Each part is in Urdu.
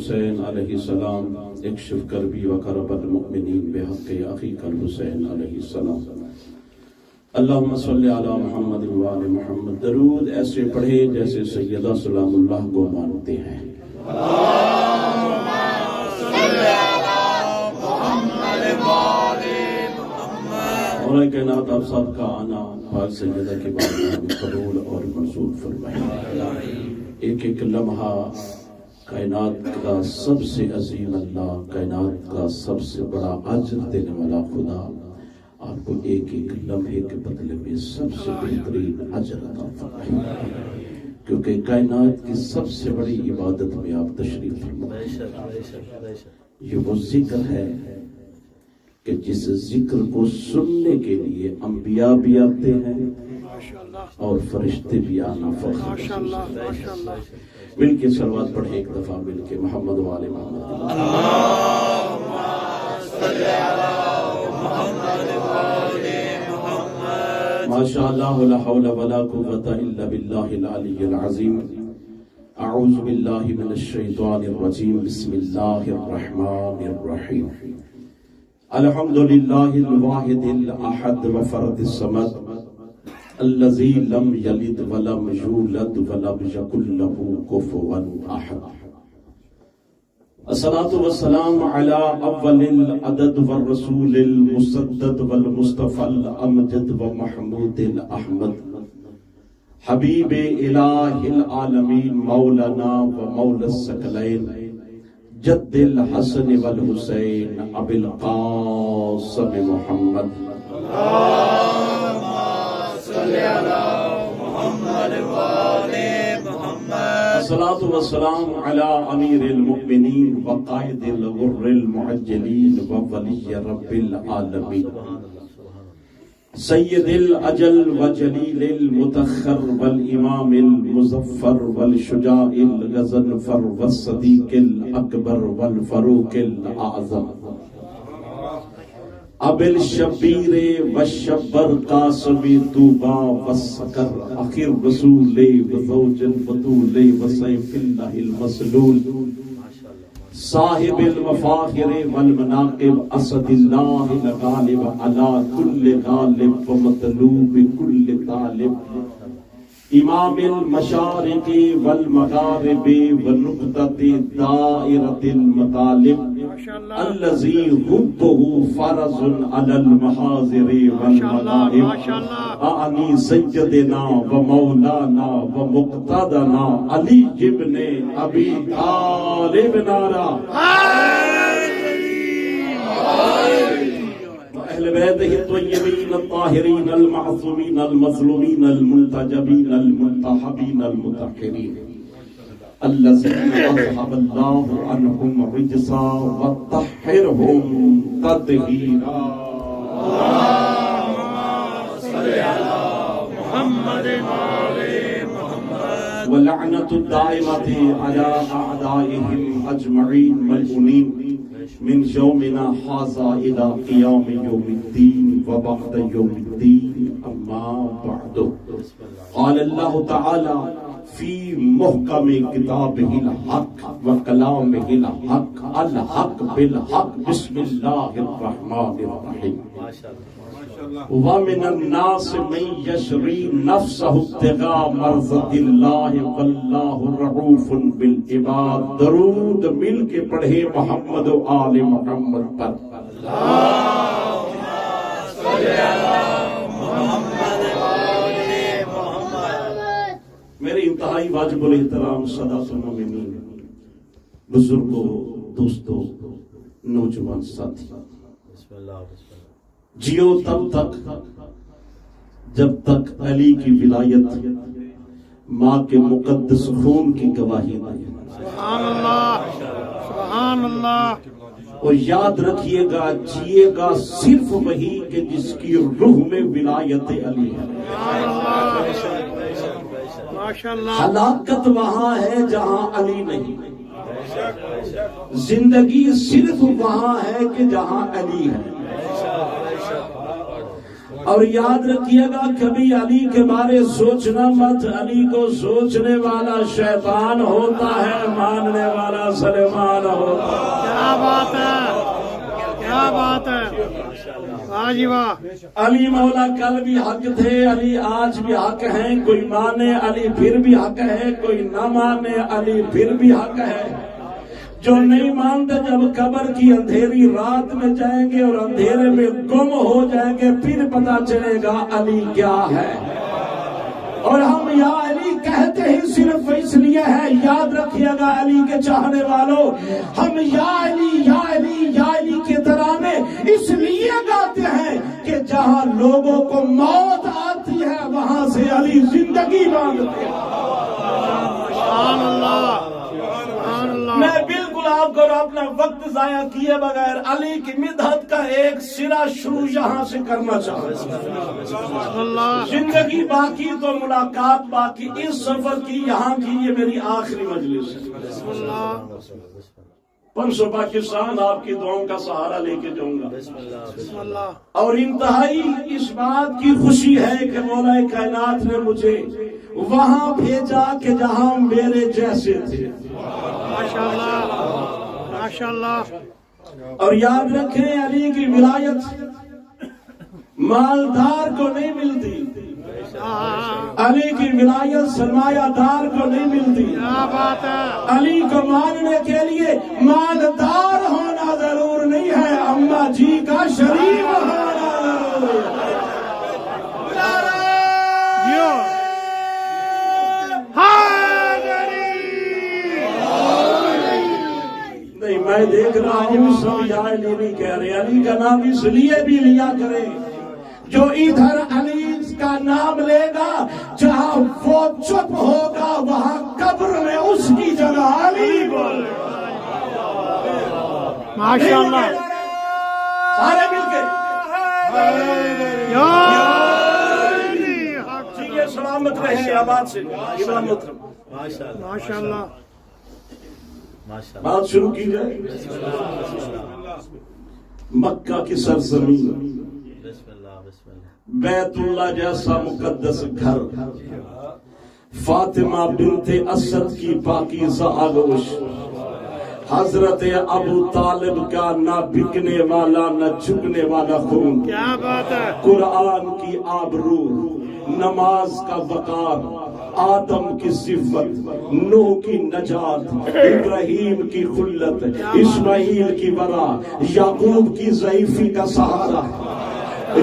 الحسین علیہ السلام اکشف کربی و کرب المؤمنین بحق اخیک الحسین علیہ السلام اللہم صلی علی محمد و آل محمد. درود ایسے پڑھے جیسے سیدہ سلام اللہ کو مانتے ہیں. مولا کائنات آپ سب کا آنا پاک سیدہ کے بارے میں قبول اور منظور فرمائے. ایک ایک لمحہ کائنات کا سب سے عظیم اللہ، کائنات کا سب سے بڑا اجر دینے والا خدا آپ کو ایک ایک لمحے کے بدلے میں سب سے بہترین اجر عطا فرمائے، کیونکہ کائنات کی سب سے بڑی عبادت میں آپ تشریف فرمائے. یہ وہ ذکر ہے کہ جس ذکر کو سننے کے لیے انبیاء بھی آتے ہیں اور فرشتے بھی آنا فخر. مل کے صلوات پڑھیں ایک دفعہ مل کے محمد و آل محمد. ماشاء اللہ لا حول ولا قوت الا باللہ العلی العظیم. اعوذ باللہ من الشیطان الرجیم. بسم اللہ الرحمن الرحیم. الحمد للہ الواحد الاحد وفرد الصمد الذی لم یلد ولم یولد ولم یکن له کفوا احد. الصلاة والسلام علی اول العدد والرسول المسدد والمصطفى الامجد ومحمود الاحمد حبیب الہ العالمین مولانا ومولا الثقلین جد الحسن والحسین ابی القاسم محمد. الصلاة والسلام علی امیر المؤمنین وقائد الغر المعجلین وولی رب العالمین سید الاجل وجلیل المتخر والامام المظفر والشجاع الغضنفر والصدیق الاکبر والفاروق الاعظم ابی الشبیر والشبر قاسم طوبى والسکر اخی الرسول وزوج البطول وسیف اللہ المسلول صاحب المفاخر والمناقب اسد اللہ الغالب علی کل غالب ومطلوب کل طالب امام المشارق والمغارب ونقطة دائرة المطالب الذي حبه فرض على المحاضر والمغارب اعنی سیدنا ومولانا ومقتدنا علی ابن ابی طالب. نعرہ اہل بیتہ الطیبین الطاہرین المعصومین المظلومین المنتجبین المنتحبین المطہرین الذین اذهب اللہ عنہم الرجس وطہرہم تطہیرا. ولعنة الدائمة على أعدائهم أجمعين ملعونين من يومنا هذا إلى قيام يوم الدين وبعد يوم الدين. أما بعد قال الله تعالى في محكم كتابه الحق وكلامه الحق الحق بالحق. بسم الله الرحمن الرحيم. وَمِنَ النَّاسِ مَن يَشْرِي نَفْسَهُ ابْتِغَاءَ مَرْضَاتِ اللَّهِ وَاللَّهُ رَءُوفٌ بِالْعِبَادِ. درود مل کے پڑھے محمد و آل محمد پر. اللہم صلی علی محمد و آل محمد. میرے انتہائی واجب الاحترام سادات المومنین، بزرگوں، دوستوں، نوجوان ساتھی، جیو تب تک جب تک علی کی ولایت ماں کے مقدس خون کی گواہی دے. سبحان اللہ سبحان اللہ. اور یاد رکھیے گا جیے گا صرف وہی کہ جس کی روح میں ولایت علی ہے. ہلاکت وہاں ہے جہاں علی نہیں، زندگی صرف وہاں ہے کہ جہاں علی ہے. اور یاد رکھیے گا کبھی علی کے بارے سوچنا مت، علی کو سوچنے والا شیطان ہوتا ہے، ماننے والا سلیمان ہوتا ہے۔ کیا بات ہے، کیا بات ہے، واہ جی واہ۔ علی مولا کل بھی حق تھے، علی آج بھی حق ہیں، کوئی مانے علی پھر بھی حق ہے، کوئی نہ مانے علی پھر بھی حق ہے۔ جو نہیں مانتے جب قبر کی اندھیری رات میں جائیں گے اور اندھیرے میں گم ہو جائیں گے، پھر پتا چلے گا علی کیا ہے۔ اور ہم یا علی کہتے ہی صرف اس لیے ہے، یاد رکھیے گا علی کے چاہنے والوں، ہم یا علی یا علی یا علی کے ترانے اس لیے گاتے ہیں کہ جہاں لوگوں کو موت آتی ہے وہاں سے علی زندگی مانگتے ہیں۔ سبحان اللہ، سبحان اللہ۔ میں بالکل آپ کو اپنا وقت ضائع کیے بغیر علی کی مدحت کا ایک سرا شروع یہاں سے کرنا چاہتا ہوں۔ زندگی باقی تو ملاقات باقی، اس سفر کی یہاں کی یہ میری آخری مجلس ہے۔ پرسوں پاکستان آپ کی دعاؤں کا سہارا لے کے جاؤں گا، اور انتہائی اس بات کی خوشی ہے کہ مولا کائنات نے مجھے وہاں بھیجا کہ جہاں میرے جیسے تھے۔ ماشاءاللہ، ماشاءاللہ۔ اور یاد رکھیں علی کی ولایت مالدار کو نہیں ملتی، علی کی ولایت سرمایہ دار کو نہیں ملتی۔ کیا بات ہے، علی کو ماننے کے لیے مالدار ہونا ضرور نہیں ہے، اما جی کا شریف ہونا ضرور ہے۔ نہیں، میں دیکھ رہا ہوں سب یا علی نہیں کہہ رہے، علی کا نام اس لیے بھی لیا کرے، جو ادھر علی کا نام لے گا جہاں وہ چپ ہوگا وہاں قبر میں اس کی جگہ علی بول۔ ماشاءاللہ، سارے مل کے یہ سلامت رہے آباد سے ماشاءاللہ۔ بات شروع کی جائے۔ مکہ کی سرزمین، بیت اللہ جیسا مقدس گھر، فاطمہ بنت اسد کی پاکیزہ آغوش، حضرت ابو طالب کا نہ بکنے والا نہ جھکنے والا خون، کیا بات ہے، قرآن کی آبرو، نماز کا وقار، آدم کی صفت، نوح کی نجات، ابراہیم کی خلت، اسماعیل کی ورا، یعقوب کی ضعیفی کا سہارا،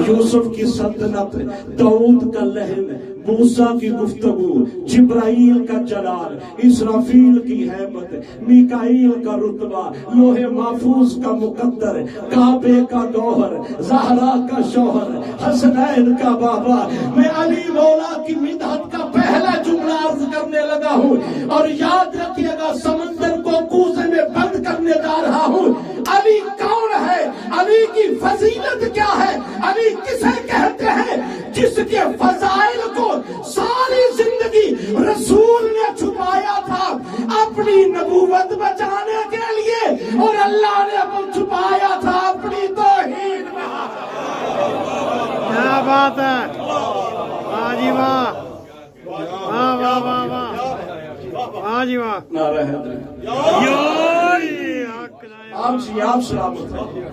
یوسف کی سلطنت، داؤد کا لہن، موسیٰ کی گفتگو، جبرائیل کا جلال، اسرافیل کی حیبت، میکائیل کا رتبہ، لوح محفوظ کا مقدر، کعبے کا گوہر، زہرا کا شوہر، حسنین کا بابا۔ میں علی مولا کی مدحت کا پہلا جملہ عرض کرنے لگا ہوں، اور یاد رکھیے گا سمندر کو کوزے میں بند کرنے جا رہا ہوں۔ علی کون ہے؟ علی کی فضیلت کیا ہے؟ علی کسے کہتے ہیں؟ جس کے فضائل کو ساری زندگی رسول نے چھپایا تھا اپنی نبوت بچانے کے لیے، اور اللہ نے چھپایا تھا اپنی توحید میں۔ کیا بات ہے، واہ جی واہ، واہ واہ واہ واہ، واہ جی واہ۔ نعرہ حیدر، آپ سلامت ہیں۔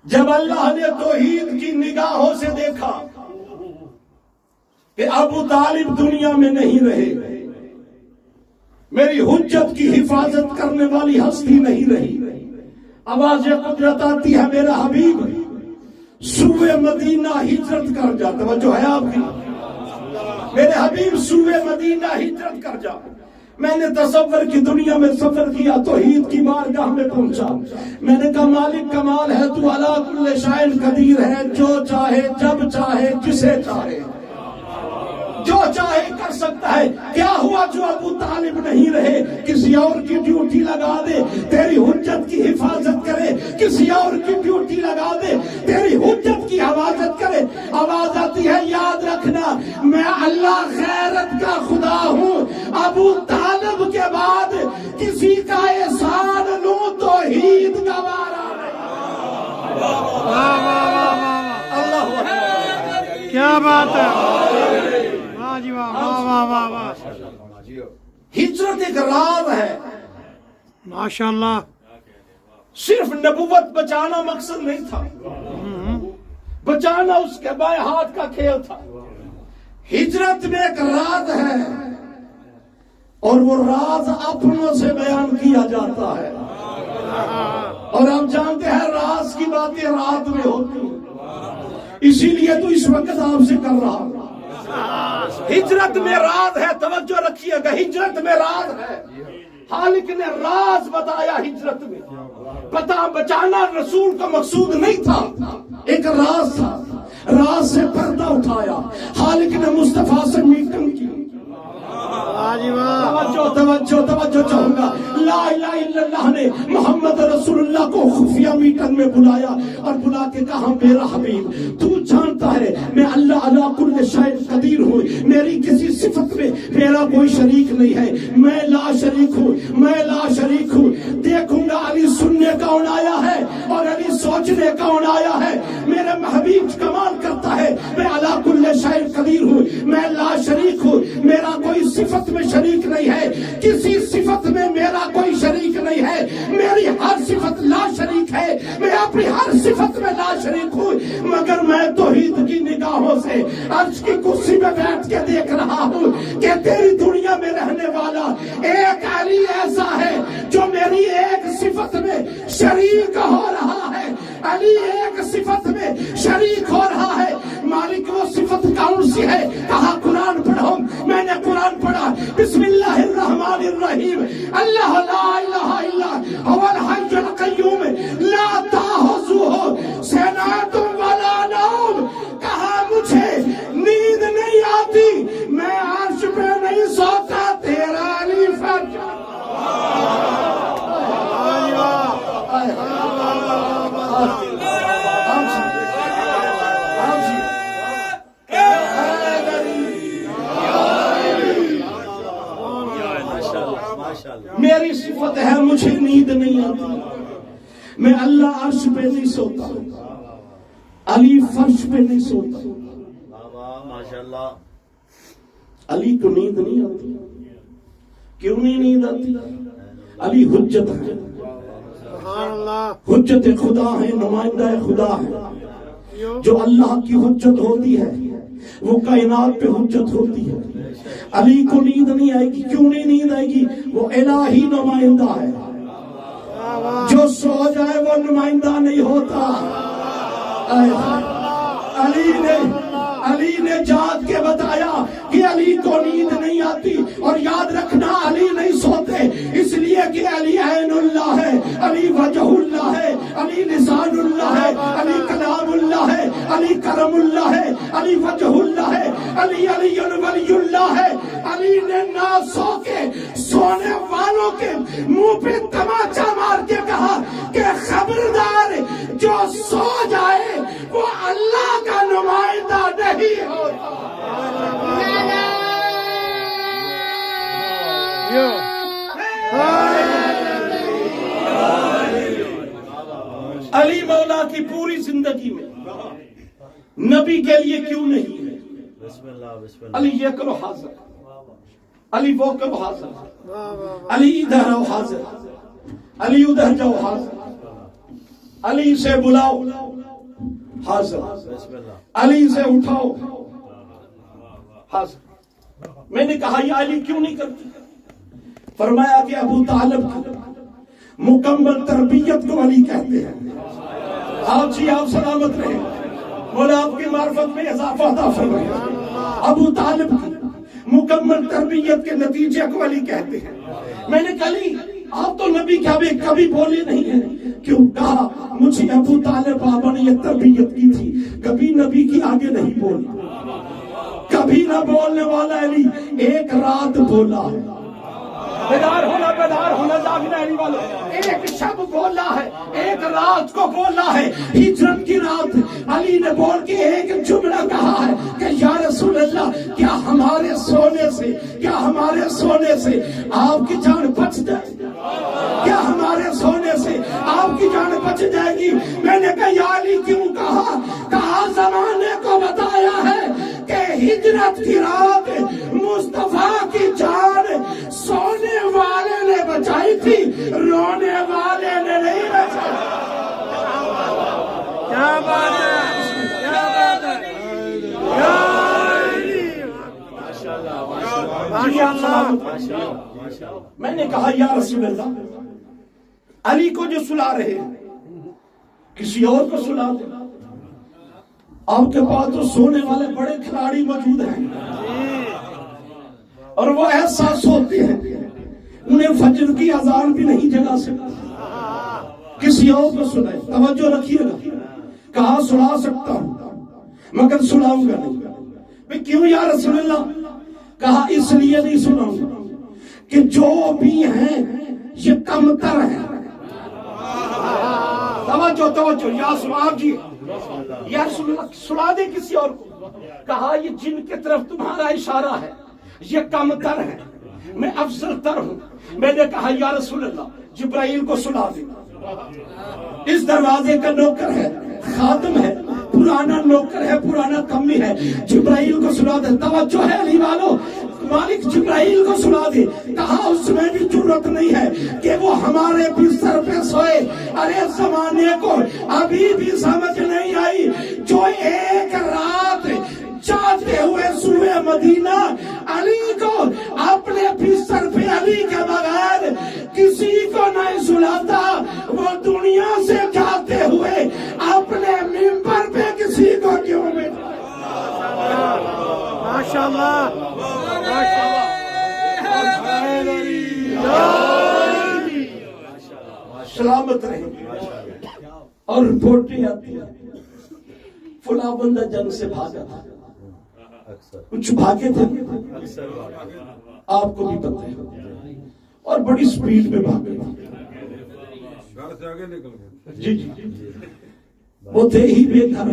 جب اللہ نے توحید کی نگاہوں سے دیکھا کہ ابو طالب دنیا میں نہیں رہے، میری حجت کی حفاظت کرنے والی ہستی نہیں رہی، آواز قدرت آتی ہے میرا حبیب سوئے مدینہ ہجرت کر جا۔ توجہ ہے آپ کی؟ میرے حبیب سوئے مدینہ ہجرت کر جا۔ میں نے تصور کی دنیا میں سفر کیا، توحید کی بارگاہ میں پہنچا، میں نے کہا مالک کمال ہے، تو علی کل شیء قدیر ہے، جو چاہے جب چاہے جسے چاہے جو چاہے کر سکتا ہے۔ کیا ہوا جو ابو طالب نہیں رہے؟ کسی اور کی ڈیوٹی لگا دے، تیری حجت کی حفاظت کرے، کسی اور کی ڈیوٹی لگا دے، تیری حجت کی حفاظت کرے۔ آواز آتی ہے یاد رکھنا میں اللہ غیرت کا خدا ہوں، ابو طالب کے بعد کسی کا احسان لوں توحید کا وارا نہیں۔ اللہ بات ہے، واہ جی واہ، واہ واہ واہ واہ، ہجرت ایک راز ہے، ماشاء اللہ، صرف نبوت بچانا مقصد نہیں تھا، بچانا اس کے بائیں ہاتھ کا کھیل تھا۔ ہجرت میں ایک راز ہے اور وہ راز اپنوں سے بیان کیا جاتا ہے، اور ہم جانتے ہیں راز کی باتیں رات میں ہوتی ہیں، اسی لیے تو اس وقت آپ سے کر رہا ہوں۔ ہجرت میں راز ہے، توجہ رکھیے گا، ہجرت میں راز ہے۔ خالق نے راز بتایا ہجرت میں، بچانا رسول کا مقصود نہیں تھا، ایک راز تھا، راز سے پردہ اٹھایا، خالق نے مصطفیٰ سے میٹنگ کی۔ توجہ چاہوں گا، لا الہ الا اللہ نے محمد رسول اللہ کو خفیہ میٹنگ میں بلایا اور بلا کے کہا میرا حبیب تو جانتا ہے میں اللہ علی کل شیء قدیر ہوں، میری کسی صفت میں میرا کوئی شریک نہیں ہے، میں لا شریک ہوں، میں لا شریک ہوں۔ دیکھوں گا علی سننے کون آیا ہے اور علی سوچنے کون آیا ہے، میرے محبوب کمال کرتا ہے، میں علی کل شیء قدیر ہوں، میں لا شریک ہوں، میرا کوئی صفت میں شریک نہیں ہے، کسی صفت میں میرا کوئی شریک نہیں ہے، میری ہر صفت لا شریک ہے، میں اپنی ہر صفت میں لا شریک ہوں، مگر میں توحید کی نگاہوں سے عرش کی کرسی میں بیٹھ کے دیکھ رہا ہوں کہ تیری دنیا میں رہنے والا ایک علی ایسا ہے جو میری ایک صفت میں شریک ہو رہا ہے، علی ایک صفت میں شریک ہو رہا ہے۔ مالک وہ صفت کون سی ہے؟ کہا قرآن پڑھو، میں نے قرآن پڑھا، بسم اللہ الرحمن الرحیم، اللہ لا الہ الا هو الحی القیوم لا تأخذہ سنۃ ولا نوم، کہا مجھے نیند نہیں آتی، میں عرش پہ نہیں سوتا، تیرا علی فرج۔ میری صفت ہے مجھے نیند نہیں آتی، میں اللہ عرش پہ نہیں سوتا، علی فرش پہ نہیں سوتا۔ ماشاءاللہ، علی کو نیند نہیں آتی، کیوں نہیں نیند آتی؟ علی حجت ہے، سبحان اللہ، حجت خدا ہے، نمائندہ خدا ہے، جو اللہ کی حجت ہوتی ہے وہ کائنات پہ حجت ہوتی ہے۔ علی کو نیند نہیں آئے گی، کیوں نہیں نیند آئے گی؟ وہ الہی نمائندہ ہے، جو سو جائے وہ نمائندہ نہیں ہوتا۔ علی نے جاگ کے بتایا کہ علی کو نیند نہیں آتی، اور یاد رکھنا علی نہیں سوتے، اس لیے کہ علی عین اللہ ہے، علی وجہ اللہ ہے، علی لسان اللہ ہے، علی کلام اللہ ہے، علی کرم اللہ ہے، علی وجہ اللہ ہے، علی علی ولی اللہ ہے۔ علی نے نہ سو کے سونے والوں کے منہ پہ تماچا مار کے کہا کہ خبردار، جو سو جائے وہ اللہ کا نمائندہ نہیں ہوتا۔ علی مولا کی پوری زندگی میں نبی کے لیے کیوں نہیں ہے؟ بسم اللہ بسم اللہ، علی یہ کرو حاضر، علی وہ کرو حاضر، علی ادھر آؤ حاضر، علی ادھر جاؤ حاضر، علی سے بلاؤ حاضر، بسم اللہ، علی سے اٹھاؤ حاضر۔ میں نے کہا یہ علی کیوں نہیں کرتی؟ فرمایا کہ ابو طالب کی مکمل تربیت کو علی کہتے ہیں۔ آپ جی آپ سلامت رہے، مولا آپ کی معرفت میں اضافہ عطا فرمائے۔ ابو طالب کی مکمل تربیت کے نتیجے کو علی کہتے ہیں۔ میں نے کہا علی آپ تو نبی کبھی بولے نہیں ہیں، کیوں؟ کہا مجھے ابو طالب بابا نے یہ تربیت کی تھی، کبھی نبی کی آگے نہیں بولا، کبھی نہ بولنے والا علی ایک رات بولا ہے۔ بیدار ہونا جاگنا علی والے، ایک شب بولا ہے، ایک رات کو بولا ہے، ہجرت کی رات علی نے بول کے ایک جملہ کہا ہے کہ یا رسول اللہ کیا ہمارے سونے سے آپ کی جان بچ جائے، کیا ہمارے سونے سے آپ کی جان بچ جائے گی؟ میں نے کہا یا علی کیوں کہا زمانے کو بتایا ہے ہجرت کی رات مصطفیٰ کی جان سونے والے نے بچائی تھی، رونے والے نے نہیں بچائی۔ کیا بات ہے، کیا بات ہے، ماشاءاللہ۔ میں نے کہا یا رسول اللہ، علی کو جو سلا رہے ہیں کسی اور کو سلا دے، آپ کے پاس تو سونے والے بڑے کھلاڑی موجود ہیں اور وہ احساس ہوتے ہیں، انہیں فجر کی اذان بھی نہیں جگا سکتا، کسی اور کو سنائے۔ توجہ رکھیے گا، کہا سنا سکتا ہوں مگر سناؤں گا نہیں۔ کیوں یا رسول اللہ؟ کہا اس لیے نہیں سناؤں گا کہ جو بھی ہیں یہ کمتر ہیں۔ توجہ یا سناب جی، یا رسول اللہ سنا دے کسی اور کو۔ کہا یہ جن کی طرف تمہارا اشارہ ہے یہ کمتر ہے، میں افضل تر ہوں۔ میں نے کہا یا رسول اللہ جبرائیل کو سنا دے، اس دروازے کا نوکر ہے، خادم ہے، پرانا نوکر ہے، پرانا کمی ہے، جبرائیل کو سنا دے۔ توجہ ہے علی والو، مالک جبرائیل کو سنا دے۔ کہا اس میں بھی جرت نہیں ہے کہ وہ ہمارے بستر پہ سوئے۔ ارے زمانے کو ابھی بھی سمجھ نہیں آئی، جو ایک رات جاتے ہوئے سوئے مدینہ علی کو اپنے بستر پہ علی کے بغیر کسی کو نہیں سلاتا، وہ دنیا سے جاتے ہوئے اپنے ممبر پہ کسی کو کیوں بٹھا؟ ماشاءاللہ، سلامت رہے۔ اور رپورٹیں آتی ہیں فلاں بندہ جنگ سے بھاگا تھا، کچھ بھاگے تھے، آپ کو بھی پتہ ہے، اور بڑی سپیڈ میں بھاگے تھے۔ جی جی وہ تھے ہی بے گھر،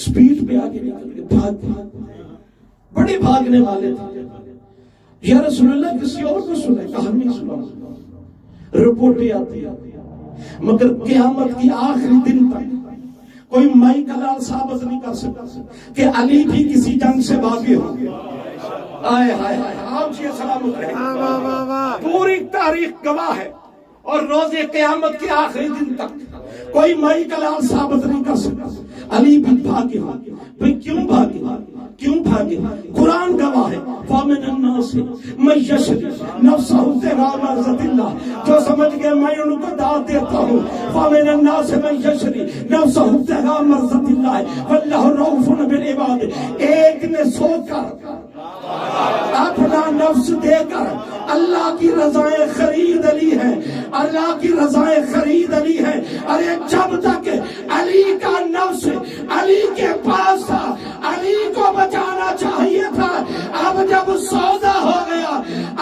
سپیڈ پہ آگے نکل کے بھاگ بڑے بھاگنے والے تھے۔ یا رسول اللہ کسی اور کو سنے، کہا نہیں سنا۔ رپورٹیں آتی ہیں مگر قیامت کی آخری دن تک کوئی مائی کلال ثابت نہیں کر سکتا کہ علی بھی کسی جنگ سے بھاگے ہوں گے۔ آئے ہائے ہائے، آپ جی سلامت رہے۔ پوری تاریخ گواہ ہے، اور روز قیامت کے آخری دن تک کوئی مائی کلال ثابت نہیں کر سکتا علی بھی بھاگے ہوں گے۔ بھئی کیوں بھاگے؟ کیوں بھاگے؟ قرآن گواہ ہے، فَمِنَ النَّاسِ مَن يَشْرِي نَفْسَهُ ابْتِغَاءَ مَرْضَاتِ اللَّهِ۔ جو سمجھ گئے میں ان کو دعوت دیتا ہوں، فَمِنَ النَّاسِ مَن يَشْرِي نَفْسَهُ ابْتِغَاءَ مَرْضَاتِ اللَّهِ وَاللَّهُ رَءُوفٌ بِالْعِبَادِ۔ ایک نے سو کر اپنا نفس دے کر اللہ کی رضائیں خرید لی ہے، اللہ کی رضائیں خرید لی ہے۔ ارے جب تک علی کا نفس علی کے پاس تھا علی کو بچانا چاہیے تھا، اب جب سودا ہو گیا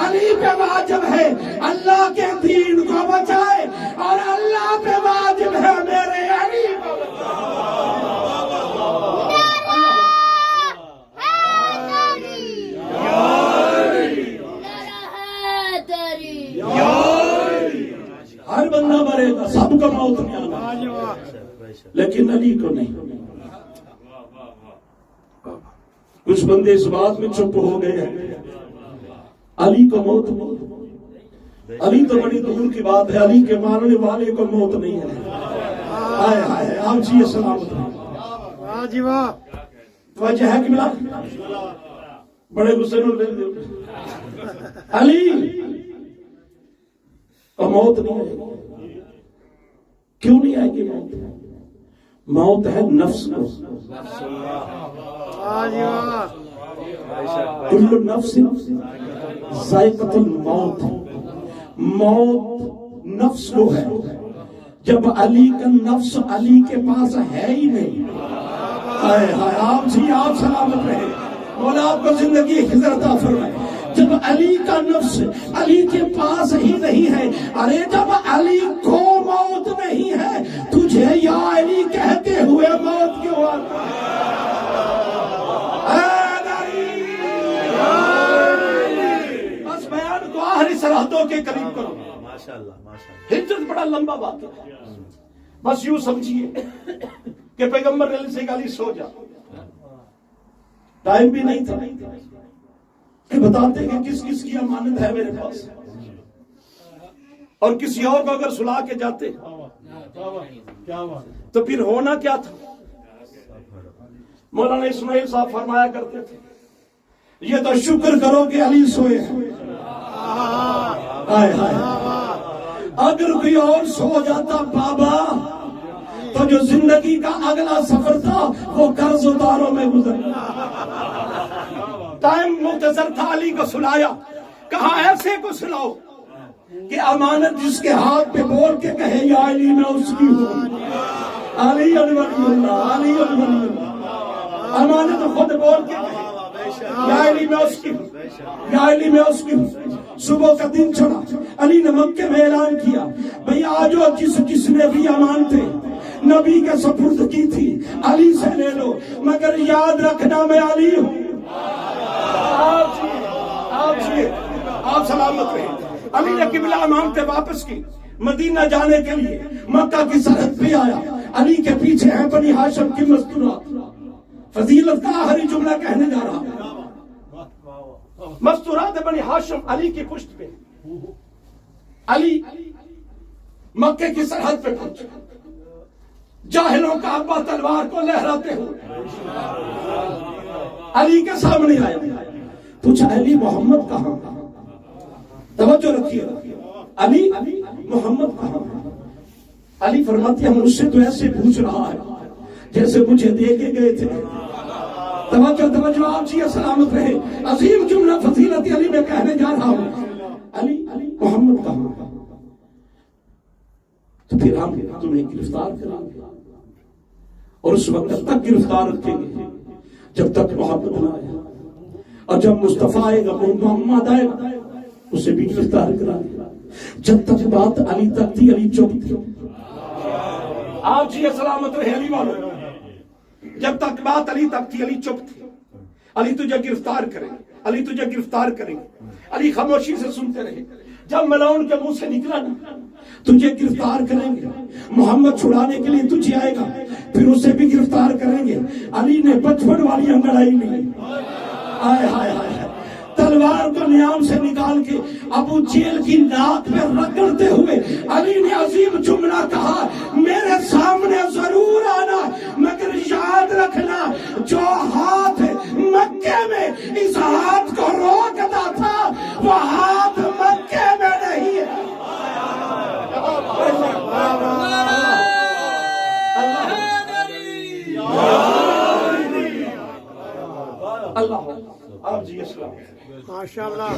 علی پہ واجب ہے اللہ کے دین کو بچائے، اور اللہ پہ واجب ہے میرے علی کو ہر بندہ مرے گا، سب کو موت میں آنا، لیکن علی کو نہیں۔ کچھ بندے اس بات میں چپ ہو گئے ہیں، علی کو موت نہیں۔ علی تو بڑی دور کی بات ہے، علی کے ماننے والے کو موت نہیں ہے۔ آئے آئے آپ جی سلامت ہیں۔ توجہ ہے کہ ملا؟ بڑے غصے میں لے دے، علی کو موت نہیں آئے گی۔ کیوں نہیں آئے گی موت؟ موت ہے نفس کو، کل نفس ذائقۃ الموت، موت نفس کو ہے۔ جب علی کا نفس علی کے پاس ہے ہی نہیں، آپ جی آپ سلامت رہے، مولا آپ کو زندگی خضر عطا فرمائے۔ جب علی کا نفس علی کے پاس ہی نہیں ہے، ارے جب علی کو موت نہیں ہے تجھے یا علی کہتے ہوئے موت کیوں آتا ہے؟ بس بیان کو آخری سرحدوں کے قریب کرو۔ ہجرت بڑا لمبا بات ہے، بس یوں سمجھیے کہ پیغمبر نے سے علی سو جا، ٹائم بھی نہیں تھا کہ بتاتے کہ کس کس کی امانت ہے میرے پاس، اور کسی اور کو اگر سلا کے جاتے تو پھر ہونا کیا تھا۔ مولانا اسماعیل صاحب فرمایا کرتے تھے یہ تو شکر کرو کہ علی سوئے ہیں، اگر کوئی اور سو جاتا بابا تو جو زندگی کا اگلا سفر تھا وہ قرض اداروں میں گزر، ٹائم مختصر تھا، علی کو سلایا، کہا ایسے کو سلاؤ کہ امانت جس کے ہاتھ پہ بول کے کہے یا علی میں اس کی ہوں، علی ولی اللہ، علی ولی اللہ، امانت خود بول کے کہے یا علی میں اس کی ہوں، یا علی میں اس کی ہوں۔ صبح کا دن چڑھا، علی نے مکے میں اعلان کیا بھئی آجو جس نے بھی امانتیں نبی کے سپرد کی تھی علی سے لے لو، مگر یاد رکھنا میں علی ہوں۔ آپ سلامت رہے۔ علی نے قبلہ امانتیں واپس کی، مدینہ جانے کے لیے مکہ کی سرحد پہ آیا، علی کے پیچھے ہیں بنی ہاشم کی مستورات۔ فضیلت کا آخری جملہ کہنے جا رہا ہے، مستورات بنی ہاشم علی کی پشت پہ، علی مکے کی سرحد پہ پہنچا، جاہلوں کا ابا تلوار کو لہراتے ہوئے علی کے سامنے آیا، پوچھا علی محمد کہاں؟ توجہ رکھیے، علی محمد کہاں؟ علی فرماتے ہیں مجھ سے تو ایسے پوچھ رہا ہے جیسے مجھے دے کے گئے تھے۔ توجہ آپ جی سلامت رہے، عظیم جملہ فضیلت علی میں کہنے جا رہا ہوں، علی محمد کہاں؟ تو پھر ہم تمہیں گرفتار کریں گے اور اس وقت تک گرفتار رکھیں گے جب تک محمد نہ آئے، اور جب مصطفیٰ آئے گا محمد آئے گا اسے بھی گرفتار کرائیں گے۔ جب تک بات علی تک تھی علی چپ تھی۔ آپ جی سلامت رہے علی والوں، جب تک بات علی تک تھی علی چپ تھی۔ علی تجھے گرفتار کریں گے، علی تجھے گرفتار کریں گے۔ علی خاموشی سے سنتے رہے، جب ملعون کے منہ سے نکلا نا تجھے گرفتار کریں گے، محمد چھڑانے کے لیے تجھے آئے گا، پھر اسے بھی گرفتار کریں گے۔ علی نے بچپن والی انگڑائی نہیں، آئے ہائے ہائے، تلوار کو نیام سے نکال کے ابو جیل کی ناک میں رگڑتے ہوئے علی نے عظیم جملہ کہا، میرے سامنے ضرور آنا مگر یاد رکھنا جو ہاتھ مکے میں اس ہاتھ کو روکتا تھا وہ ہاتھ مکے میں نہیں ہے۔ اللہ آپ جی اسلام ماشاءاللہ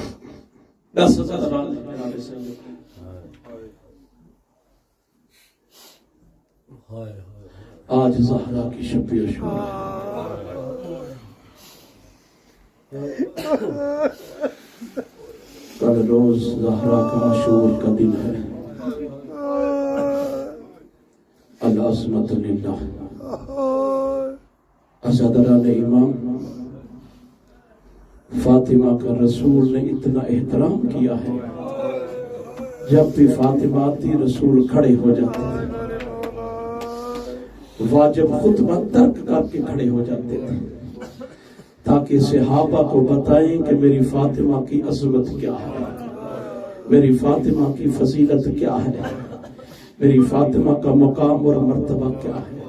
10,000 آج زہرا کی شب کل روز زہرا کا عاشور کا دن ہے، العظمت للہ۔ عزادران امام فاطمہ کا رسول نے اتنا احترام کیا ہے، جب بھی فاطمہ آتی رسول کھڑے ہو جاتے تھے، واجب خطبہ ترک کر کے کھڑے ہو جاتے تھے تاکہ صحابہ کو بتائیں کہ میری فاطمہ کی عظمت کیا ہے، میری فاطمہ کی فضیلت کیا ہے، میری فاطمہ کا مقام اور مرتبہ کیا ہے۔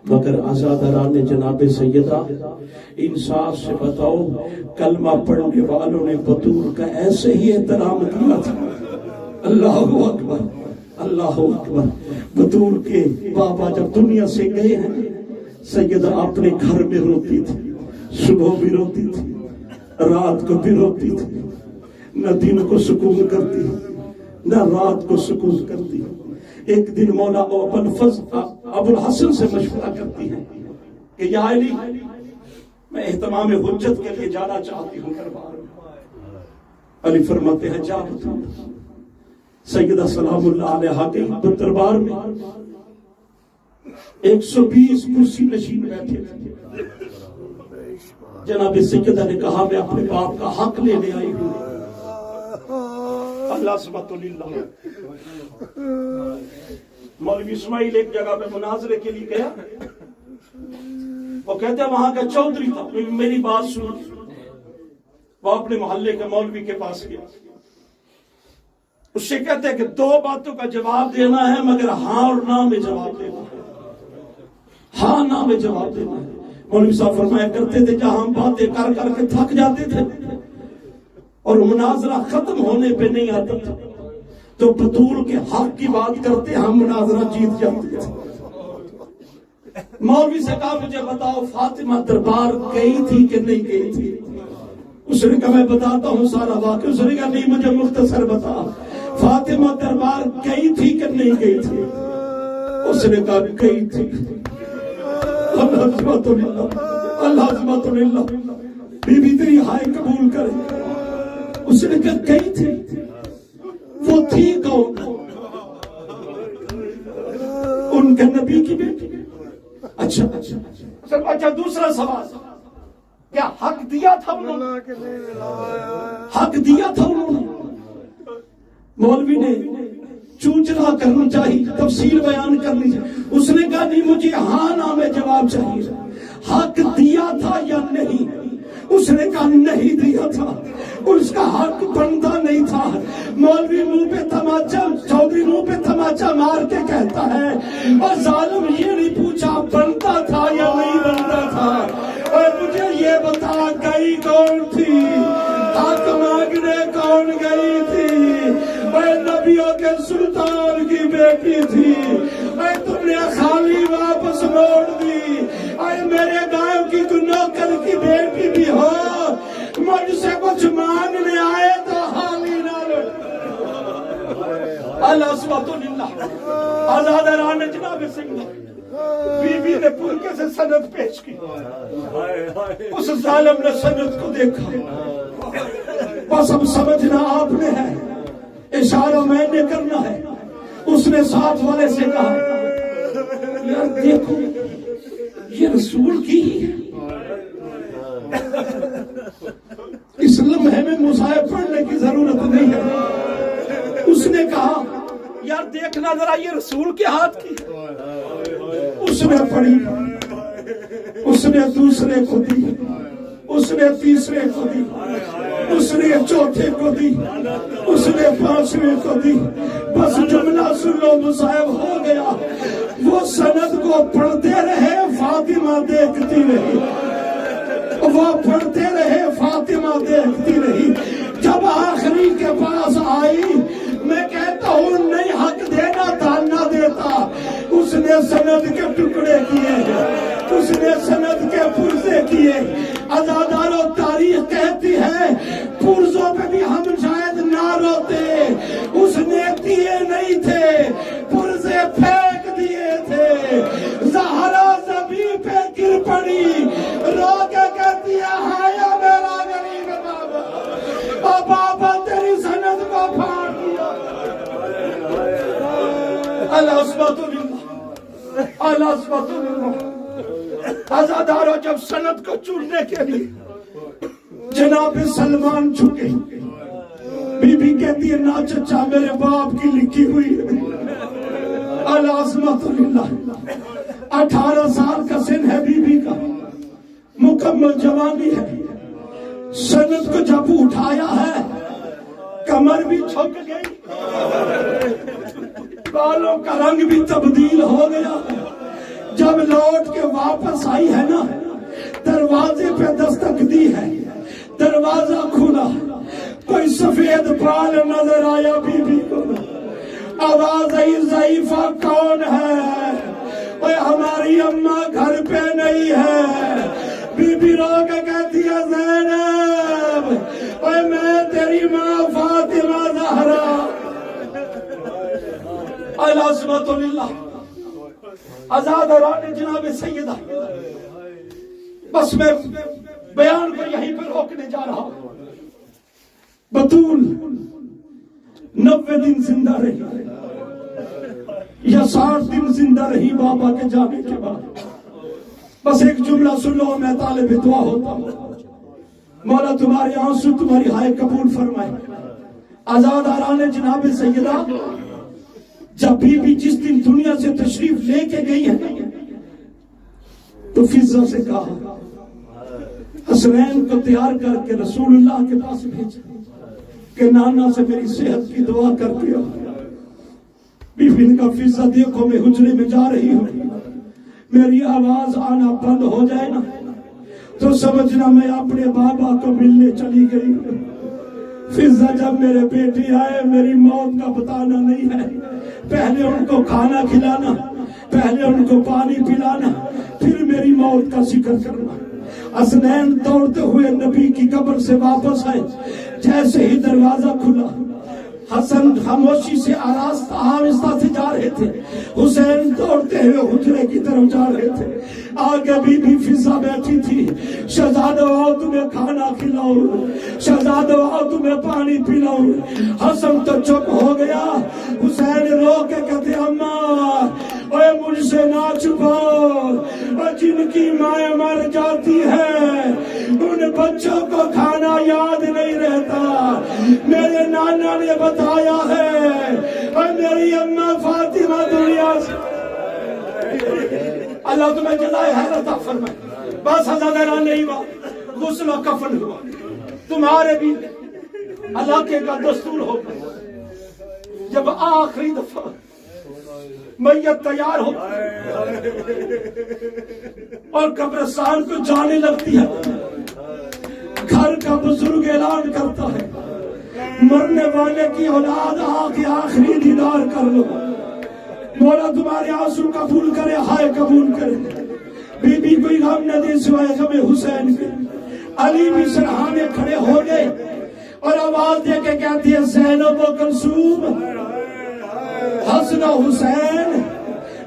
مگر آزادران جناب سیدہ انصاف سے بتاؤ، کلمہ پڑھنے والوں نے بطور کا ایسے ہی احترام کیا تھا۔ اللہ اکبر، اللہ اکبر۔ بطور کے بابا جب دنیا سے گئے ہیں، سیدہ اپنے گھر میں روتی تھی، صبح بھی روتی تھی، رات کو بھی روتی تھی، نہ دن کو سکون کرتی نہ رات کو سکون کرتی۔ ایک دن مولا ابو الحسن سے مشورہ کرتی ہے کہ یا علی میں اہتمام حجت کے لیے جانا چاہتی ہوں دربار میں۔ علی فرماتے ہیں جا بتا۔ سیدہ سلام اللہ علیہا کے دربار میں 120 کرسی نشین بیٹھے تھے۔ جناب سیدہ نے کہا میں اپنے باپ کا حق لینے آئی ہوں۔ اللہ سبحانہ للہ۔ مولوی اسماعیل ایک جگہ پہ مناظرے کے لیے گیا، وہ کہتے ہیں وہاں کا چودھری تھا، میری بات سن، وہ اپنے محلے کے مولوی کے پاس گیا، اس سے کہتے ہیں کہ 2 باتوں کا جواب دینا ہے مگر ہاں اور نہ میں جواب دینا ہے، ہاں نہ میں جواب دینا ہے۔ مولوی صاحب فرمایا کرتے تھے جہاں ہم باتیں کر کر کے تھک جاتے تھے اور مناظرہ ختم ہونے پہ نہیں آتا تھا تو بطول کے حق کی بات کرتے ہم مناظرہ جیت جاتے تھے۔ مولوی سے کہا مجھے بتاؤ فاطمہ دربار گئی تھی کہ نہیں گئی تھی؟ اس نے کہا میں بتاتا ہوں سارا واقعہ۔ اس نے کہا نہیں مجھے مختصر بتا، فاطمہ دربار گئی تھی کہ نہیں گئی تھی؟ اس نے کہا گئی تھی۔ اللہ عظمت اللہ، اللہ عظمت اللہ، بی بی تیری ہائے قبول کرے۔ اس نے کہا گئی تھی، وہ تھی کون؟ ان کے نبی کی بیٹی۔ اچھا دوسرا سوال، کیا حق دیا تھا انہوں نے؟ حق دیا تھا انہوں نے؟ مولوی نے چوچلا کرنا چاہیے، تفصیل بیان کرنی چاہیے۔ اس نے کہا نہیں مجھے ہاں نہ میں جواب چاہیے، حق دیا تھا یا نہیں؟ اس نے کہا نہیں دیا تھا، اس کا حق بنتا نہیں تھا۔ مولوی منہ پہ تماچا، چودھری منہ پہ تماچا مار کے کہتا ہے اور ظالم یہ نہیں پوچھا بنتا تھا یا نہیں بنتا تھا، اور مجھے یہ بتا گئی کون تھی، حق مانگنے کون گئی تھی؟ اے نبیوں کے سلطان کی بیٹی تھی، اے تم نے خالی واپس موڑ دی۔ اے میرے گاؤں کی کوئی نوکر کی بیٹی بھی ہو، مجھ سے کچھ مانگنے آئے تو خالی نہ لوٹ۔ اللہ سبحانہ للہ۔ آزاد ران جناب سنگھ بی بی نے پرکے سے سند پیش کی، اس ظالم نے سند کو دیکھا، بس اب سمجھنا آپ نے ہے، اشارہ میں نے کرنا ہے۔ اس نے ساتھ والے سے کہا یار دیکھو یہ رسول کی ہے، اس لمحے میں مصاحب پڑھنے کی ضرورت نہیں ہے۔ اس نے کہا یار دیکھنا ذرا یہ رسول کے ہاتھ کی، اس نے پڑھی، اس نے دوسرے کو دی، اس نے تیسرے کو دی، اس نے چوتھے کو دی، اس نے 5ویں کو دی، بس جملہ سن لو مصاحب ہو گیا۔ وہ سند کو پڑھتے رہے، فاطمہ دیکھتی رہی، وہ پڑھتے رہے، فاطمہ دیکھتی رہی۔ جب آخری کے پاس آئی میں کہتا ہوں نہیں حق دینا تھا نہ دیتا، اس نے سند کے ٹکڑے کیے، اس نے سند کے پرزے کیے۔ عزادارو تاریخ کہتی ہے پرزوں پہ بھی ہم شاید نہ روتے، اس نے دیے نہیں تھے، پرزے پھینک دیے تھے۔ زہرا زمین پہ گر پڑی، رو کے کہتی ہے ہایا میرا غریب بابا، اور بابا تیری سند کو پھاڑ دیا۔ اللہ عصمت اللہ، اللہ عصمت اللہ۔ عزادارو جب سند کو چننے کے لیے جناب سلمان جھکے، بی بی کہتی ہے نا چچا میرے باپ کی لکھی ہوئی ہے۔ اللہ عصمت اللہ، 18 سال کا سن ہے بی بی کا، مکمل جوانی ہے۔ سند کو جب اٹھایا ہے کمر بھی جھک گئی، بالوں کا رنگ بھی تبدیل ہو گیا۔ جب لوٹ کے واپس آئی ہے نا، دروازے پہ دستک دی ہے، دروازہ کھلا، کوئی سفید بال نظر آیا بی بی کو، آواز آئی ضعیفہ کون ہے؟ اوے ہماری اماں گھر پہ نہیں ہے۔ بی بی رو کے کہتی ہے زینب، اوے میں تیری ماں فاطمہ زہرا۔ اللہ عصمت اللہ۔ آزاد ران جناب سیدہ، بس میں بیان کو یہیں پر روکنے جا رہا ہوں۔ بطول 90 دن زندہ رہی یا 60 دن زندہ رہی بابا کے جانے کے بعد۔ بس ایک جملہ سن لو، میں طالب دعا ہوتا ہوں، مولا تمہارے آنسو تمہاری ہائے قبول فرمائے۔ آزاد آران جناب سیدہ، جب بی بی جس دن دنیا سے تشریف لے کے گئی ہے تو فضہ سے کہا حسنین کو تیار کر کے رسول اللہ کے پاس بھیجا کہ نانا سے میری صحت کی دعا کر دیا. بیوی نے کہا فضہ دیکھو میں حجرے میں جا رہی ہوں, میری آواز آنا بند ہو جائے نا تو سمجھنا میں اپنے بابا کو ملنے چلی گئی. فضہ جب میرے بیٹی آئے میری موت کا بتانا نہیں ہے, پہلے ان کو کھانا کھلانا, پہلے ان کو پانی پلانا, پھر میری موت کا ذکر کرنا. حسنین دوڑتے ہوئے نبی کی قبر سے واپس آئے. جیسے ہی دروازہ کھلا حسن خاموشی سے آہستہ سے جا رہے تھے, حسین دوڑتے ہوئے حجرے کی طرف جا رہے تھے. آگے بی بی فضہ بیٹھی تھی. شہزادہ آؤ تمہیں کھانا کھلاؤ, شہزادہ آؤ تمہیں پانی پلاؤ. حسن تو چپ ہو گیا. حسین رو کے کہتے اماں اوے مجھ سے نہ چھپاؤ, جن کی مائیں مر جاتی ہے ان بچوں کو کھانا یاد نہیں رہتا. میرے نانا نے بتایا ہے اور میری اماں فاطمہ دنیا سے اللہ تمہیں جزائے خیر عطا فرمائے. بس ہزارہ نہیں ہوا, غسل و کفن ہوا. تمہارے بھی علاقے کا دستور ہوگا جب آخری دفعہ میت تیار ہو اور قبرستان کو جانے لگتی ہے, گھر کا بزرگ اعلان کرتا ہے مرنے والے کی اولاد آ کے آخری دیدار کر لو, مولا تمہارے آنسو قبول کرے, ہائے قبول کرے. بی بی کوئی غم نہ دے سوائے غم حسین کے. علی بھی سرحانے کھڑے ہو گئے اور آواز دے کے کہتی ہے زینب و کلثوم, حسن و حسین,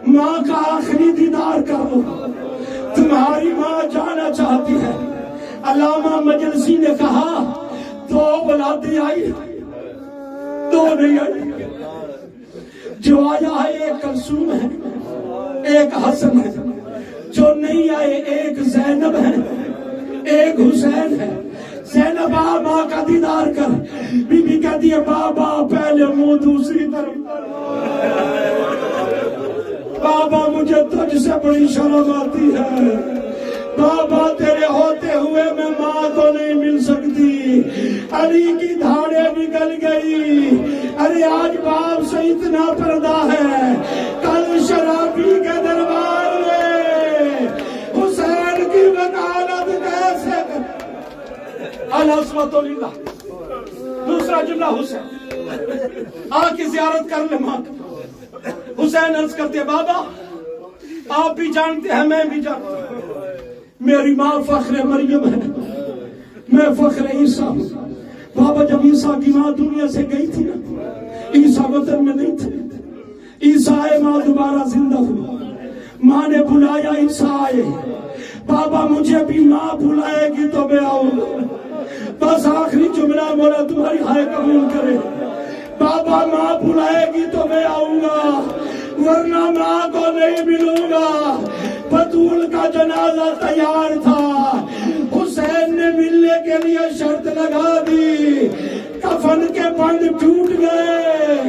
ماں کا آخری دیدار کرو, تمہاری ماں جانا چاہتی ہے. علامہ مجلسی نے کہا دو اولادیں آئی, دو نہیں آئی. جو آیا ہے ایک کلثوم ہے, ایک حسن ہے. جو نہیں آئے ایک زینب ہے, ایک حسین ہے. زینب ماں کا دیدار کر. بی بی کہتی ہے بابا پہلے منہ دوسری طرف. بابا مجھے تجھ سے بڑی شرم آتی ہے, بابا تیرے ہوتے ہوئے میں ماں کو نہیں مل سکتی. علی کی دھاڑیں نکل گئی. ارے آج باپ سے اتنا پردہ ہے, کل شرابی کے دربار میں حسین کی وکالت کیسے کر. الحسمت للہ. دوسرا جملہ حسین آ کی زیارت کر لے ماں. حسین عرض کرتے بابا آپ بھی جانتے ہیں میں بھی جانتا ہوں, میری ماں فخر مریم ہے, میں فخر عیسیٰ ہوں. بابا جب عیسیٰ کی ماں دنیا سے گئی تھی نا, عیسیٰ وطن میں نہیں تھے. عیسیٰ آئے, ماں دوبارہ زندہ ہوئی. ماں نے بلایا, عیسیٰ آئے. بابا مجھے بھی ماں بلائے گی تو میں آؤں گا. بس آخری جملہ مولا تمہاری ہائے قبول کرے. بابا ماں بلائے گی تو میں آؤں گا, ورنہ ماں کو نہیں ملوں گا. بطول کا جنازہ تیار تھا, حسین نے ملنے کے لیے شرط لگا دی. کفن کے بند ٹوٹ گئے,